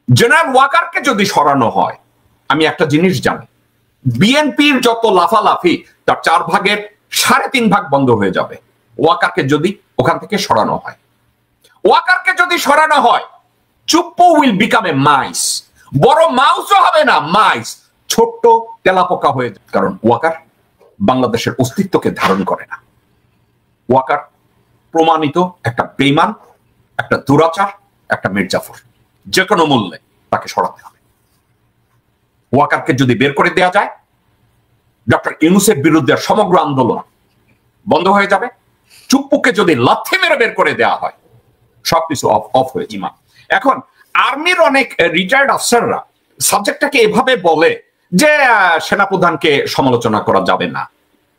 General ওয়াকারকে যদি সরানো হয়, আমি একটা জিনিস জানি, বিএনপির যত লাফালাফি তার 4 ভাগের 3.5 ভাগ বন্ধ হয়ে যাবে ওয়াকারকে যদি ওখান থেকে সরানো হয়। ওয়াকারকে যদি সরানো হয়, চুপ্পু উইল বিকাম এ মাইস। বড় মাউসও হবে না, মাইস, ছোট্ট তেলাপোকা হয়ে যাবে। কারণ ওয়াকার বাংলাদেশের অস্তিত্বকে ধারণ করে না। ওয়াকার প্রমাণিত একটা বেঈমান, একটা দুরাচার, একটা মির্জাফর। যে কোনো মূল্যে তাকে সরাতে হবে। ওয়াকারকে যদি বের করে দেওয়া যায়, ডক্টর ইউনূসের বিরুদ্ধে সমগ্র আন্দোলন বন্ধ হয়ে যাবে। চুপ্পুকে যদি লাথি মেরে বের করে দেওয়া হয়, সবকিছু অফ হয়ে যাবে। এখন আর্মির অনেক রিটায়ার্ড অফিসাররা সাবজেক্টটাকে এভাবে বলে যে সেনাপ্রধানকে সমালোচনা করা যাবে না,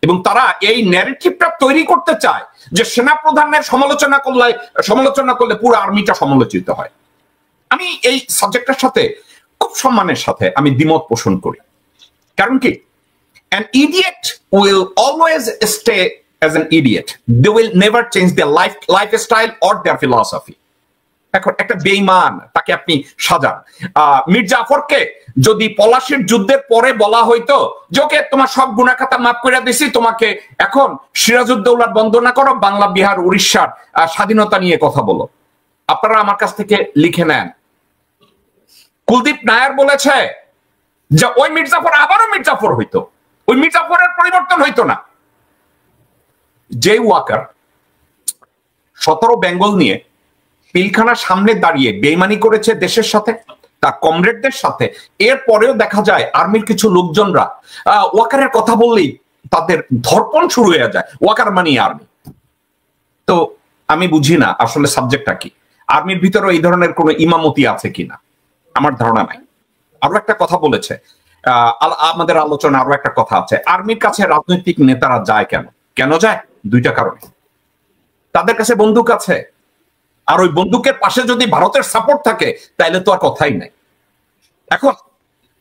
এবং তারা এই ন্যারেটিভটা তৈরি করতে চায় যে সেনাপ্রধানের সমালোচনা করলে পুরো আর্মিটা সমালোচিত হয়। আমি এই সাবজেক্টের সাথে খুব সম্মানের সাথে আমি দ্বিমত পোষণ করি। কারণ কি, an idiot will always stay as an idiot. They will never change their lifestyle or their philosophy. এখন একটা বেঈমান, তাকে আপনি সাজান। মির্জাফরকে যদি পলাশির যুদ্ধের পরে বলা হইতো যে ওকে তোমার সব গুনাখাতা মাফ করে দিছি, তোমাকে এখন সিরাজউদ্দৌলার বন্দনা করো, বাংলা, বিহার, উড়িষ্যার স্বাধীনতা নিয়ে কথা বলো, আপনারা আমার কাছ থেকে লিখে নেন। কুলদীপ নায়ার বলেছে যে ওই মির্জাফর আবারও মির্জাফর হইতো, ওই মির্জাফরের পরিবর্তন হইতো না। যে ওয়াকার 17 বেঙ্গল নিয়ে পিলখানার সামনে দাঁড়িয়ে বেইমানি করেছে দেশের সাথে, তার কমরেডদের সাথে, এরপরেও দেখা যায় আর্মির কিছু লোকজনরা ওয়াকারের কথা বললেই তাদের ধর্পণ শুরু হয়ে যায়। ওয়াকার মানে আর্মি। তো আমি বুঝি না আসলে সাবজেক্টটা কি, আর্মির ভিতরে এই ধরনের কোনো ইমামতি আছে কিনা, আমার ধারণা নাই। আরো একটা কথা বলেছে, আমাদের আলোচনা আরো একটা কথা আছে, আর্মির কাছে রাজনৈতিক নেতারা যায় কেন? কেন যায়? 2টা কারণে। তাদের কাছে বন্দুক আছে, আর ওই বন্দুকের পাশে যদি ভারতের সাপোর্ট থাকে তাইলে তো আর কথাই নাই। এখন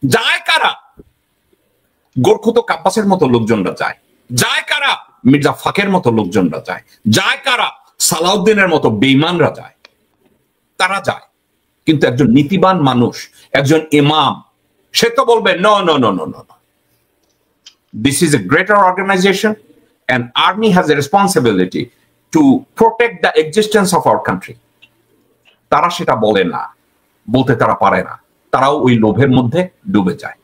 যায় কারা? গোরখুত কাব্বাসের মতো লোকজনরা যায়। যায় কারা? মির্জা ফাকের মতো লোকজনরা যায়। যায় কারা? সালাউদ্দিনের মতো বেঈমানরা যায়। তারা যায়। কিন্তু একজন নীতিবান মানুষ, একজন ইমাম, সে তো বলবে no no no no no, this is a greater organisation and army has a responsibility to protect the existence of our country. তারা সেটা বলে না, বলতে তারা পারে না, তারাও ওই লোভের মধ্যে ডুবে যায়।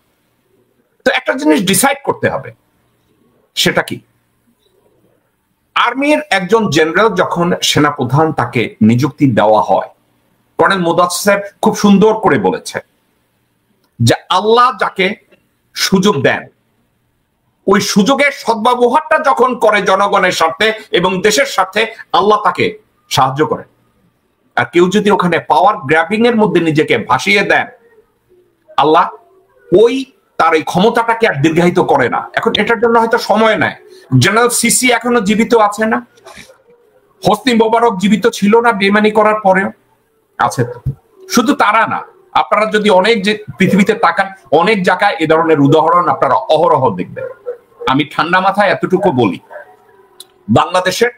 তো একটা জিনিস ডিসাইড করতে হবে, সেটা কি? আর্মির একজন জেনারেল যখন সেনাপ্রধান তাকে নিযুক্তি দেওয়া হয়, কর্নেল মুদাচ্ছির খুব সুন্দর করে বলেছে যে আল্লাহ যাকে সুযোগ দেন, ওই সুযোগের সদ্ব্যবহারটা যখন করে জনগণের স্বার্থে এবং দেশের স্বার্থে, আল্লাহ তাকে সাহায্য করেন। আর কেউ যদি ওখানে পাওয়ার গ্র্যাবিং এর মধ্যে নিজেকে ভাসিয়ে দেন, আল্লাহ ওই তার এই ক্ষমতাটাকে আর দীর্ঘায়িত করে না। এখন এটার জন্য হয়তো সময় নেয়। জেনারেল সিসি এখনো জীবিত আছে না? হোসনি মোবারক জীবিত ছিল না বেইমানি করার পরেও? আছে তো। শুধু তারা না, আপনারা যদি অনেক যে পৃথিবীতে তাকান, অনেক জায়গায় এ ধরনের উদাহরণ আপনারা অহরহ দেখবেন। আমি ঠান্ডা মাথায় এতটুকু বলি, বাংলাদেশের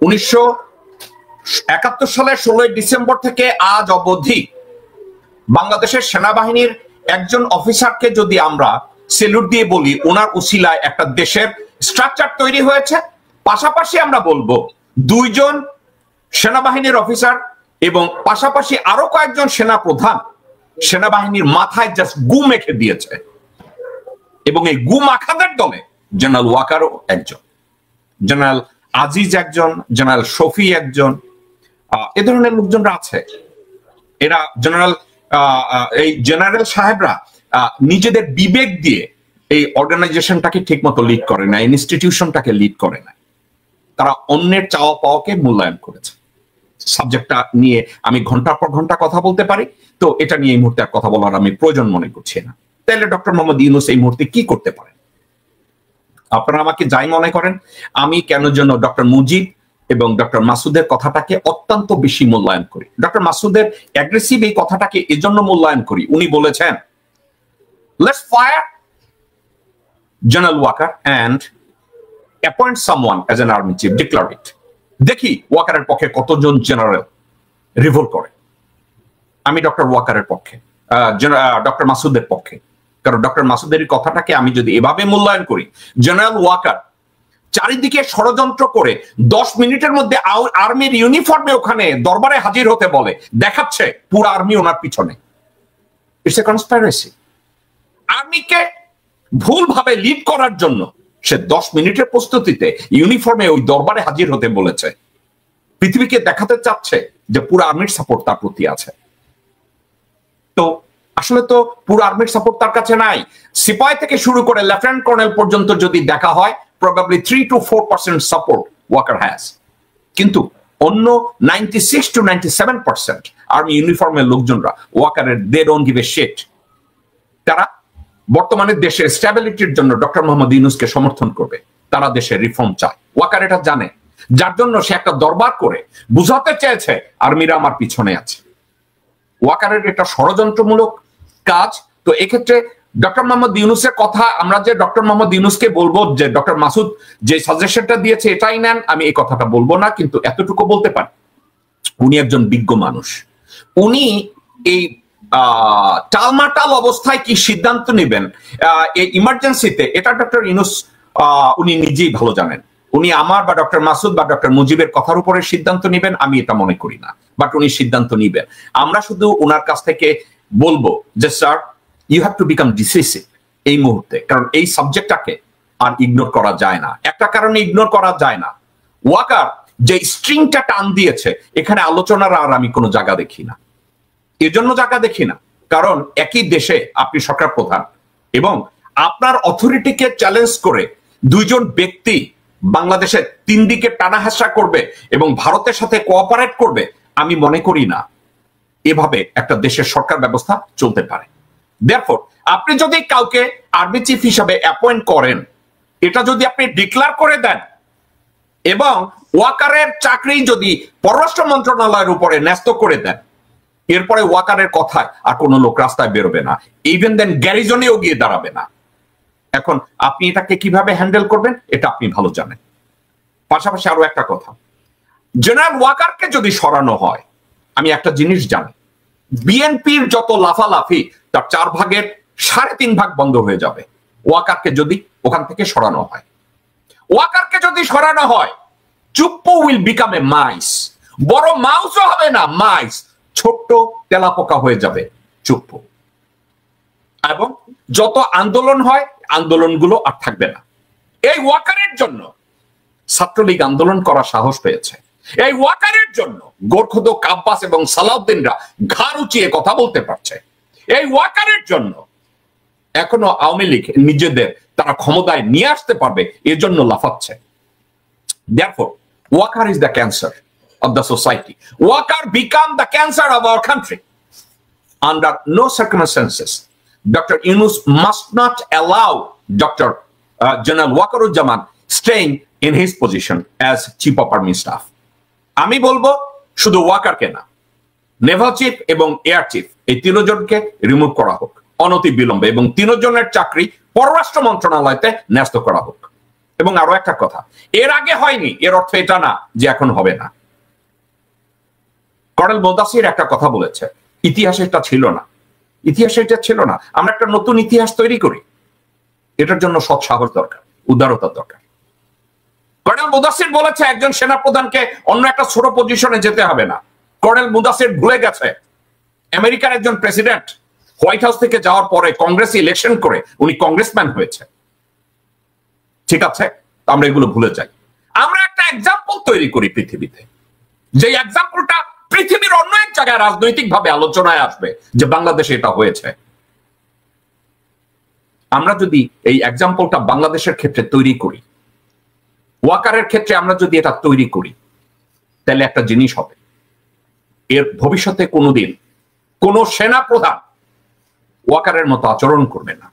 1971 সালের 16 ডিসেম্বর থেকে আজ অবধি বাংলাদেশের সেনাবাহিনীর একজন অফিসারকে যদি আমরা সেলুট দিয়ে বলি ওনার উসিলায় একটা দেশের স্ট্রাকচার তৈরি হয়েছে, পাশাপাশি আমরা বলবো 2 জন সেনাবাহিনীর অফিসার এবং পাশাপাশি আরো কয়েকজন সেনা প্রধান সেনাবাহিনীর মাথায় জাস্ট গু মেখে দিয়েছে, এবং এই গু মাখাদের দলে জেনারেল ওয়াকারও একজন, জেনারেল আজিজ একজন, জেনারেল শফি একজন, এ ধরনের লোকজনরা আছে। এরা এই জেনারেল সাহেবরা নিজেদের বিবেক দিয়ে এই অর্গানাইজেশনটাকে ঠিক মতো লিড করে না, ইনস্টিটিউশনটাকে লিড করে না। তারা অন্যের চাওয়া পাওয়াকে মূল্যায়ন করেছে। সাবজেক্টটা নিয়ে আমি ঘন্টার পর ঘন্টা কথা বলতে পারি, তো এটা নিয়ে এই মুহূর্তে আর কথা বলার আমি প্রয়োজন মনে করছি না। তাহলে ডক্টর মোহাম্মদ ইউনূস এই মুহূর্তে কি করতে পারেন? আপনারা আমাকে যাই মনে করেন, আমি কেন যেন ডক্টর মুজিব এবং ডক্টর মাসুদের কথাটাকে অত্যন্ত বেশি মূল্যায়ন করি। ডক্টর মাসুদের অ্যাগ্রেসিভ এই কথাটাকে এজন্য মূল্যায়ন করি, উনি বলেছেন let's fire general Waker and appoint someone as an army chief, declare it. দেখি ওয়াকারের পক্ষে কতজন জেনারেল রিভোল্ট করে। আমি ডক্টর ওয়াকারের পক্ষে, ডক্টর মাসুদের পক্ষে, কারণ ডক্টর মাসুদের কথাটাকে আমি যদি এভাবে মূল্যায়ন করি, জেনারেল ওয়াকার চারিদিকে ষড়যন্ত্র করে 10 মিনিটের মধ্যে আর্মির ইউনিফর্মে ওখানে দরবারে হাজির হতে বলে, দেখাচ্ছে পুরো আর্মি ওনার পিছনে। It's a conspiracy. আর্মিকে ভুলভাবে লিড করার জন্য সে 10 মিনিটের প্রস্তুতিতে ইউনিফর্মে ওই দরবারে হাজির হতে বলেছে। পৃথিবীকে দেখাতে চাচ্ছে যে পুরো আর্মির সাপোর্ট তার প্রতি আছে। তো আসলে তো পুরো আর্মির সাপোর্ট তার কাছে নাই। সিপাহি থেকে শুরু করে লেফটেন্যান্ট কর্নেল পর্যন্ত যদি দেখা হয়, probably 3 to 4% support Walker has. কিন্তু অন্য 96 to 97% আর্মি ইউনিফর্মের লোকজনরা ওয়াকারের they don't give a shit। তারা বর্তমানে দেশের স্ট্যাবিলিটির জন্য ডক্টর মোহাম্মদ ইউনূসকে সমর্থন করবে, তারা দেশের রিফর্ম চায়। ওয়াকার এটা জানে, যার জন্য সে একটা দরবার করে বুঝাতে চেয়েছে আর্মিরা আমার পিছনে আছে। ওয়াকারের এটা ষড়যন্ত্রমূলক কাজ। তো এক্ষেত্রে ডক্টর মোহাম্মদ ইউনূসের কথা, আমরা যে ডক্টর মোহাম্মদ ইউনূসকে বলবো যে ডক্টর মাসুদ যে সাজেশনটা দিয়েছে এটাই নেন, আমি এই কথাটা বলবো না, কিন্তু এতটুকু বলতে পারি উনি একজন বিজ্ঞ মানুষ। উনি এই টালমাটাল অবস্থায় কি সিদ্ধান্ত নেবেন এই ইমার্জেন্সিতে, এটা ডক্টর ইউনূস উনি নিজেই ভালো জানেন। উনি আমার বা ডক্টর মাসুদ বা ডক্টর মুজিবের কথার উপরে সিদ্ধান্ত নেবেন আমি এটা মনে করি না, বাট উনি সিদ্ধান্ত নিবেন। আমরা শুধু ওনার কাছ থেকে বলবো যে sir you have to become decisive এই মুহূর্তে, কারণ এই সাবজেক্টটাকে আর ইগনোর করা যায় না। একটা কারণে ইগনোর করা যায় না, ওয়াকার যে স্ট্রিংটা টান দিয়েছে এখানে আলোচনার আর আমি কোনো জায়গা দেখি না। এজন্য জায়গা দেখি না কারণ একই দেশে আপনি সরকার প্রধান এবং আপনার অথরিটিকে চ্যালেঞ্জ করে দুইজন ব্যক্তি বাংলাদেশের 3 দিকে টানাহেঁচড়া করবে এবং ভারতের সাথে কোঅপারেট করবে, আমি মনে করি না এভাবে একটা দেশের সরকার ব্যবস্থা চলতে পারে। Therefore, আপনি যদি কাউকে আর্মি চিফ হিসাবে অ্যাপয়েন্ট করেন, এটা যদি আপনি ডিক্লেয়ার করে দেন এবং ওয়াকারের চাকরি যদি পররাষ্ট্র মন্ত্রণালয়ের উপরে ন্যস্ত করে দেন, এরপরে ওয়াকারের কথায় আর কোনো লোক রাস্তায় বেরোবে না, ইভেন দেন গ্যারিজনেও গিয়ে দাঁড়াবে না। এখন আপনি এটাকে কিভাবে হ্যান্ডেল করবেন এটা আপনি ভালো জানেন। পাশাপাশি আরো একটা কথা, জেনারেল ওয়াকারকে যদি সরানো হয়, আমি একটা জিনিস জানি, বিএনপির যত লাফালাফি তার 4 ভাগের 3.5 ভাগ বন্ধ হয়ে যাবে ওয়াকারকে যদি ওখান থেকে সরানো হয়। ওয়াকারকে যদি সরানো হয়, চুপ্পু উইল বিকাম এ মাইস। বড় মাউসও হবে না, মাইস, ছোট্ট তেলাপোকা হয়ে যাবে চুপ্পু। এবং যত আন্দোলন হয় আন্দোলনগুলো আর থাকবে না। এই ওয়াকারের জন্য ছাত্রলীগ আন্দোলন করার সাহস পেয়েছে। এই ওয়াকারের জন্য গোরখোদক আব্বাস এবং সালাউদ্দিনরা ঘাড় উঁচিয়ে কথা বলতে পারছে। এই ওয়াকারের জন্য এখনো আওয়ামী লীগ নিজেদের তারা ক্ষমতায় নিয়ে আসতে পারবে, এজন্য লাফাচ্ছে। Therefore, Walker is the cancer of the society. Walker become the cancer of our country. Under no circumstances, Dr. Yunus must not allow Dr. General Wakaruজ্জামান staying in his position as Chief of Army Staff. আমি বলবো শুধু ওয়াকারকে না, Naval chief এবং air chief এই 3 জনকে remove করা হোক অনতি বিলম্বে এবং 3 জনের চাকরি পররাষ্ট্র মন্ত্রণালয়তে ন্যস্ত করা হোক। এবং আরো একটা কথা, এর আগে হয়নি এর অর্থ এটা না যে এখন হবে না। কর্নেল মোদাসির একটা কথা বলেছে, ইতিহাসে এটা ছিল না, ইতিহাসে এটা ছিল না, আমরা একটা নতুন ইতিহাস তৈরি করি। এটার জন্য সৎ সাহস দরকার, উদারতা দরকার। কর্নেল মুদাসির বলেছে একজন সেনাপ্রধানকে অন্য একটা ছোট পজিশনে যেতে হবে না। কর্নেল মুদাসির ভুলে গেছে আমেরিকার একজন প্রেসিডেন্ট হোয়াইট হাউস থেকে যাওয়ার পরে কংগ্রেস ইলেকশন করে উনি কংগ্রেসম্যান হয়েছে। ঠিক আছে, আমরা এগুলো ভুলে যাই। আমরা একটা এক্সাম্পল তৈরি করি পৃথিবীতে, যে এক্সাম্পলটা পৃথিবীর অন্য এক জায়গায় রাজনৈতিকভাবে আলোচনায় আসবে যে বাংলাদেশে এটা হয়েছে। আমরা যদি এই এক্সাম্পলটা বাংলাদেশের ক্ষেত্রে তৈরি করি, ওয়াকারের ক্ষেত্রে আমরা যদি এটা তৈরি করি, তাহলে একটা জিনিস হবে, এর ভবিষ্যতে কোনোদিন কোন সেনা প্রধান ওয়াকারের মতো আচরণ করবে না,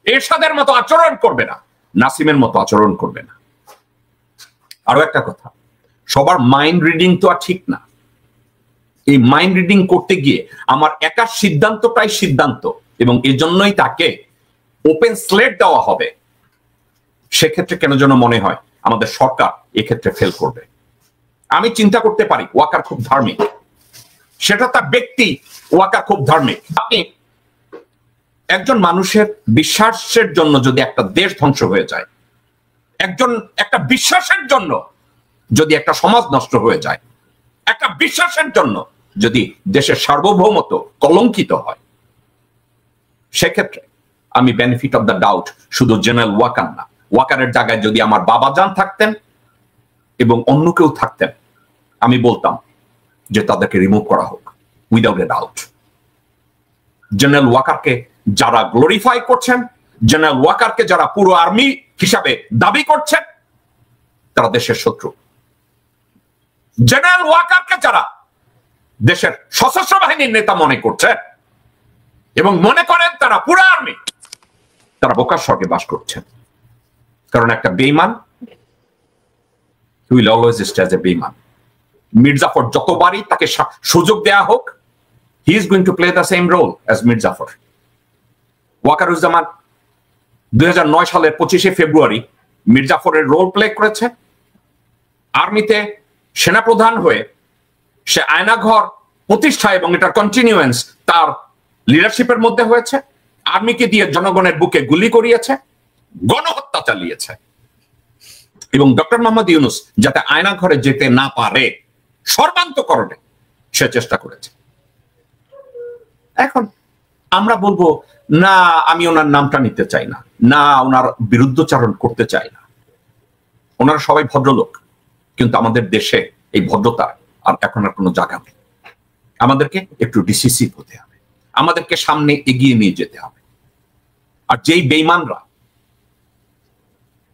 এরশাদের মতো আচরণ করবে না, নাসিমের মতো আচরণ করবে না। আরো একটা কথা, সবার মাইন্ড রিডিং তো আর ঠিক না। এই মাইন্ড রিডিং করতে গিয়ে আমার একার সিদ্ধান্তটাই সিদ্ধান্ত এবং এজন্যই তাকে ওপেন স্লেট দেওয়া হবে। সেক্ষেত্রে কেন যেন মনে হয় আমাদের সরকার এক্ষেত্রে ফেল করবে। আমি চিন্তা করতে পারি ওয়াকার খুব ধার্মিক, সেটা তার ব্যক্তি, ওয়াকার খুব ধার্মিক। আপনি একজন মানুষের বিশ্বাসের জন্য যদি একটা দেশ ধ্বংস হয়ে যায়, একটা বিশ্বাসের জন্য যদি একটা সমাজ নষ্ট হয়ে যায়, একটা বিশ্বাসের জন্য যদি দেশের সার্বভৌমত্ব কলঙ্কিত হয়, সেক্ষেত্রে আমি বেনিফিট অফ দ্য ডাউট শুধু জেনারেল ওয়াকার না, ওয়াকারের জায়গায় যদি আমার বাবা যান থাকতেন এবং অন্য কেউ থাকতেন, আমি বলতাম যে তাদেরকে রিমুভ করা হোক উইদাউট এ ডাউট। জেনারেল ওয়াকারকে যারা গ্লোরিফাই করছেন, জেনারেল ওয়াকারকে যারা পুরো আর্মি হিসাবে দাবি করছেন, তারা দেশের শত্রু। জেনারেল ওয়াকারকে যারা দেশের সশস্ত্র বাহিনীর নেতা মনে করছেন এবং মনে করেন তারা পুরো আর্মি, তারা বোকার স্বর্গে বাস করছেন। কারণ একটা বেঈমান will always stay as a বেঈমান। মির্জাফর যতবারই তাকে সুযোগ দেয়া হোক, he is going to play the same role as Mir Jafar. Wakeruzzaman 2009 সালের 25শে ফেব্রুয়ারি মির্জাফরের রোল প্লে করেছে। আর্মিতে সেনাপ্রধান হয়ে সে আয়নাঘর প্রতিষ্ঠা এবং এটার কন্টিনিউয়েন্স তার লিডারশিপের মধ্যে হয়েছে। আর্মিকে দিয়ে জনগণের বুকে গুলি করিয়েছে, গণহত্যা চালিয়েছে এবং ডক্টর মোহাম্মদ ইউনূস যাতে আয়নাঘরে যেতে না পারে সর্বান্তকরণে সে চেষ্টা করেছে। এখন আমরা বলবো না, আমি ওনার নামটা নিতে চাই না, না ওনার বিরুদ্ধচারণ করতে চাই না, ওনারা সবাই ভদ্রলোক, কিন্তু আমাদের দেশে এই ভদ্রতা আর এখন আর কোনো জায়গা নেই। আমাদেরকে একটু ডিসিসিভ হতে হবে, আমাদেরকে সামনে এগিয়ে নিয়ে যেতে হবে। আর যেই বেঈমানরা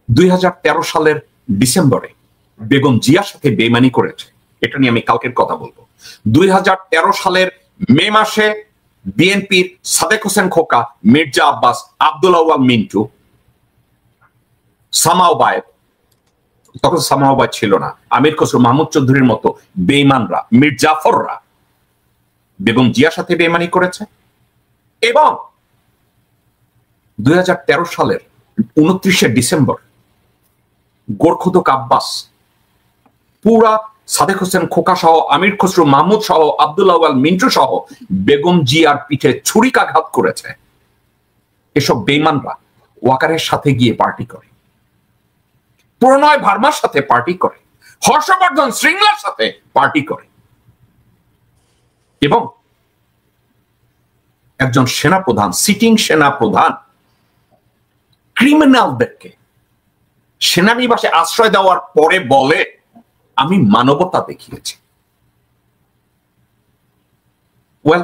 2013 সালের ডিসেম্বরে বেগম জিয়ার সাথে বেইমানি করেছে, এটা নিয়ে আমি কালকের কথা বলবো। 2013 সালের মে মাসে বিএনপির সাদেক হোসেন খোকা, মির্জা আব্বাস, আব্দুল আউয়াল মিন্টু, সামাওবায়েদ, তখন সামাওবায়েদ ছিল না, আমির খসরু মাহমুদ চৌধুরীর মতো বেঈমানরা, মির্জাফররা বেগম জিয়ার সাথে বেইমানি করেছে। এবং 2013 সালের 29শে ডিসেম্বর গোরখুদক আব্বাস পুরা সাদেক হোসেন খোকা সহ, আমির খসরু মাহমুদ সহ, আব্দুল আউয়াল মিন্টু সহ বেগম জিয়ার পিঠে ছুরিকাঘাত করেছে। এসব বেঈমানরা ওয়াকারের সাথে গিয়ে পার্টি করে, প্রণয় ভার্মার সাথে পার্টি করে, হর্ষবর্ধন শ্রীংলার সাথে পার্টি করে এবং একজন সেনাপ্রধান, সিটিং সেনাপ্রধান ক্রিমিনালদেরকে সেনানিবাসে আশ্রয় দেওয়ার পরে বলে আমি মানবতা দেখিয়েছি। ওয়েল,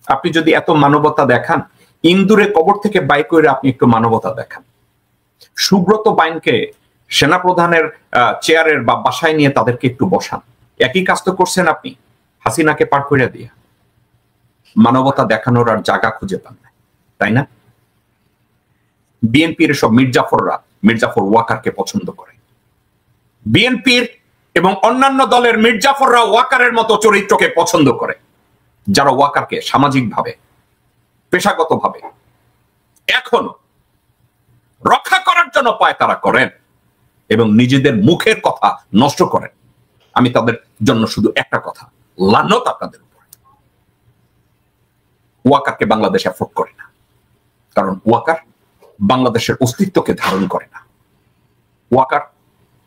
আপনি যদি এত মানবতা দেখান, ইন্দুরে কবর থেকে বাইক করে আপনি একটু মানবতা দেখান। সুব্রত বাইনকে সেনাপ্রধানের চেয়ারের বা বাসায় নিয়ে তাদেরকে একটু বসান। একই কাজ তো করছেন আপনি হাসিনাকে পার করে দিয়ে। মানবতা দেখানোর আর জায়গা খুঁজে পান না, তাই না? বিএনপির সব মির্জাফররা মির্জাফর ওয়াকারকে পছন্দ করে। বিএনপির এবং অন্যান্য দলের মির্জাফররা ওয়াকারের মতো চরিত্রকে পছন্দ করে, যারা ওয়াকারকে সামাজিকভাবে, পেশাগতভাবে এখনো রক্ষা করার জন্য পায়তারা করেন এবং নিজেদের মুখের কথা নষ্ট করেন। আমি তাদের জন্য শুধু একটা কথা, লানত আপনাদের উপরে। ওয়াকারকে বাংলাদেশ অ্যাফোর্ড করে না, কারণ ওয়াকার বাংলাদেশের অস্তিত্বকে ধারণ করে না। ওয়াকার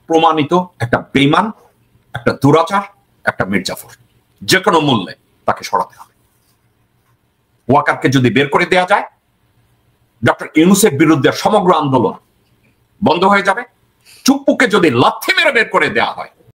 প্রমাণিত একটা বেঈমান, একটা দুরাচার, একটা মির্জাফর। যে কোনো মূল্যে তাকে সরাতে হবে। ওয়াকারকে যদি বের করে দেওয়া যায়, ডক্টর ইউনূসের বিরুদ্ধে সমগ্র আন্দোলন বন্ধ হয়ে যাবে। চুপ্পুকে যদি লাথি মেরে বের করে দেওয়া হয়,